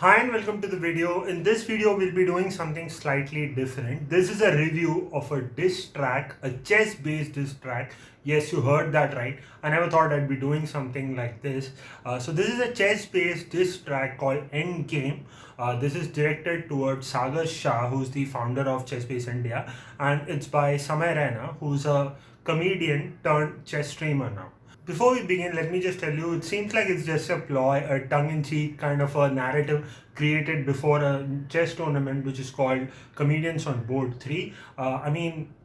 Hi and welcome to the video. In this video, we'll be doing something slightly different. This is a review of a diss track, a chess-based diss track. Yes, you heard that right. I never thought I'd be doing something like this. So this is a chess-based diss track called Endgame. This is directed towards Sagar Shah, who's the founder of ChessBase India, and it's by Samay Raina, who's a comedian turned chess streamer now. Before we begin, let me just tell you, it seems like it's just a ploy, a tongue-in-cheek kind of a narrative created before a chess tournament, which is called Comedians on Board 3.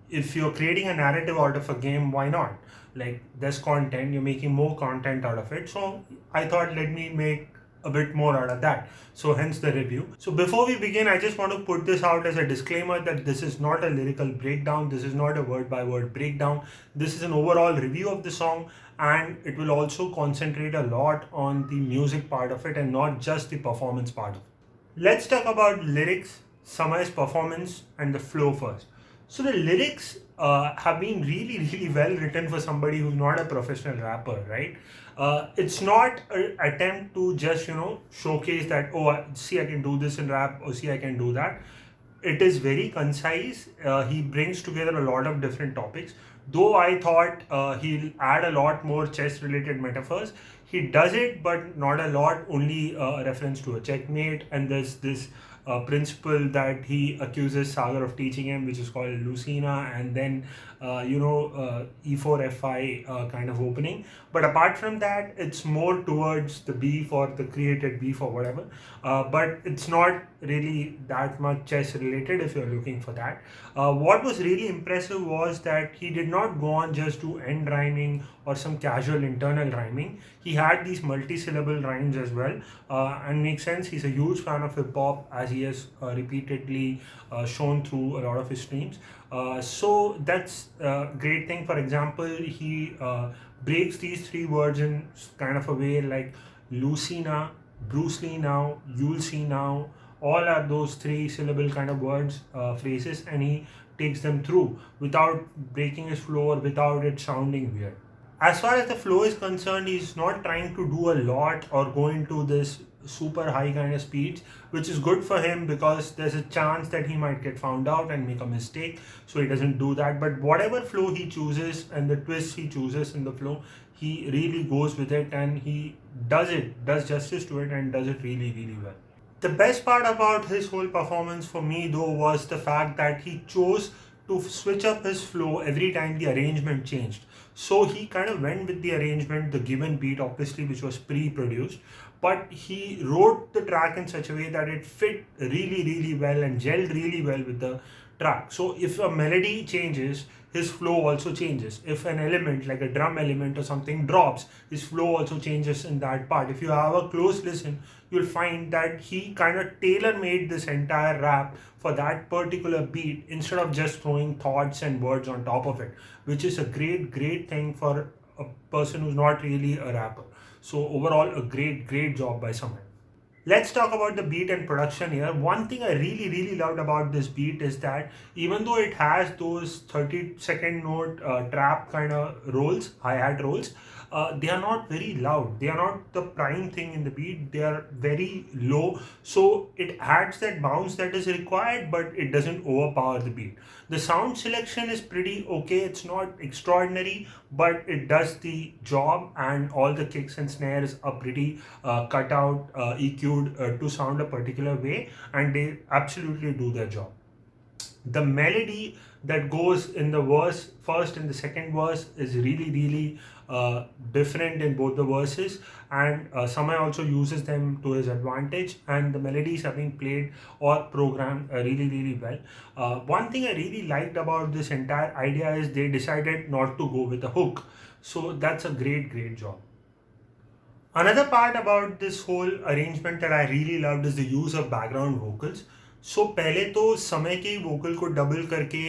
If you're creating a narrative out of a game, why not? Like, there's content, you're making more content out of it. So I thought, let me make a bit more out of that. So hence the review. So before we begin, I just want to put this out as a disclaimer that this is not a lyrical breakdown. This is not a word by word breakdown. This is an overall review of the song, and it will also concentrate a lot on the music part of it and not just the performance part of it. Let's talk about lyrics, Samay's performance, and the flow first. So the lyrics have been really well written for somebody who's not a professional rapper, right? It's not an attempt to just showcase that, oh, see, I can do this in rap, or see, I can do that. It is very concise. He brings together a lot of different topics. Though I thought he'll add a lot more chess related metaphors, he does it, but not a lot, only a reference to a checkmate. And there's this principle that he accuses Sagar of teaching him, which is called Lucina, and then E4 Fi kind of opening. But apart from that, it's more towards the beef or the created beef or whatever. But it's not really that much chess related if you're looking for that. What was really impressive was that he did not go on just to end rhyming or some casual internal rhyming. He had these multi-syllable rhymes as well, and makes sense. He's a huge fan of hip hop, as he has repeatedly shown through a lot of his streams. So that's a great thing. For example, he breaks these three words in kind of a way like Lucina, Bruce Lee now, you'll see now. All are those three syllable kind of words, phrases, and he takes them through without breaking his flow or without it sounding weird. As far as the flow is concerned, he's not trying to do a lot or go into this super high kind of speeds, which is good for him because there's a chance that he might get found out and make a mistake. So he doesn't do that. But whatever flow he chooses and the twists he chooses in the flow, he really goes with it, and he does justice to it, and does it really well. The best part about his whole performance for me, though, was the fact that he chose to switch up his flow every time the arrangement changed. So he kind of went with the arrangement, the given beat, obviously, which was pre-produced, but he wrote the track in such a way that it fit really well and gelled really well with the track. So if a melody changes, his flow also changes. If an element like a drum element or something drops, his flow also changes in that part. If you have a close listen, you'll find that he kind of tailor made this entire rap for that particular beat instead of just throwing thoughts and words on top of it, which is a great thing for a person who's not really a rapper. So overall, a great job by someone. Let's talk about the beat and production here. One thing I really loved about this beat is that even though it has those 30-second note trap kind of rolls, hi-hat rolls, they are not very loud. They are not the prime thing in the beat. They are very low. So it adds that bounce that is required, but it doesn't overpower the beat. The sound selection is pretty okay. It's not extraordinary, but it does the job, and all the kicks and snares are pretty cut out, EQ'd to sound a particular way, and they absolutely do their job. The melody that goes in the verse first and the second verse is really different in both the verses, and Samay also uses them to his advantage, and the melodies have been played or programmed really well. One thing I really liked about this entire idea is they decided not to go with a hook, so that's a great job. Another part about this whole arrangement that I really loved is the use of background vocals. So पहले तो समय के vocal को double करके,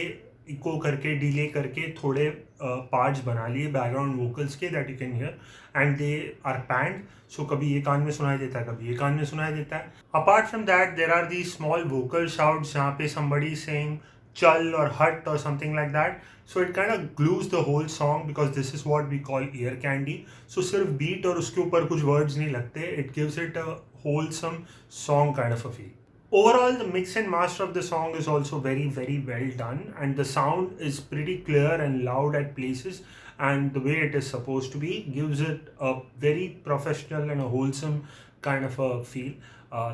eco करके, delay करके थोड़े parts बना लिए बैकग्राउंड वोकल्स के that you can hear, and they are panned. So कभी ये कान में सुनाई देता है, कभी ये कान में सुनाई देता है. Apart from that there are the small vocal shouts जहाँ पे somebody saying chal or hut or something like that. So it kind of glues the whole song because this is what we call ear candy. So सिर्फ beat और उसके ऊपर कुछ words नहीं लगते. It gives it a wholesome song kind of a feel. Overall, the mix and master of the song is also very, very well done, and the sound is pretty clear and loud at places. And the way it is supposed to be gives it a very professional and a wholesome kind of a feel.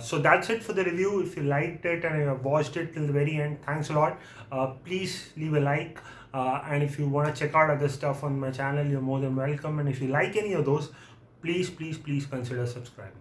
So that's it for the review. If you liked it and you have watched it till the very end, thanks a lot. Please leave a like. And if you want to check out other stuff on my channel, you're more than welcome. And if you like any of those, please, please, please consider subscribing.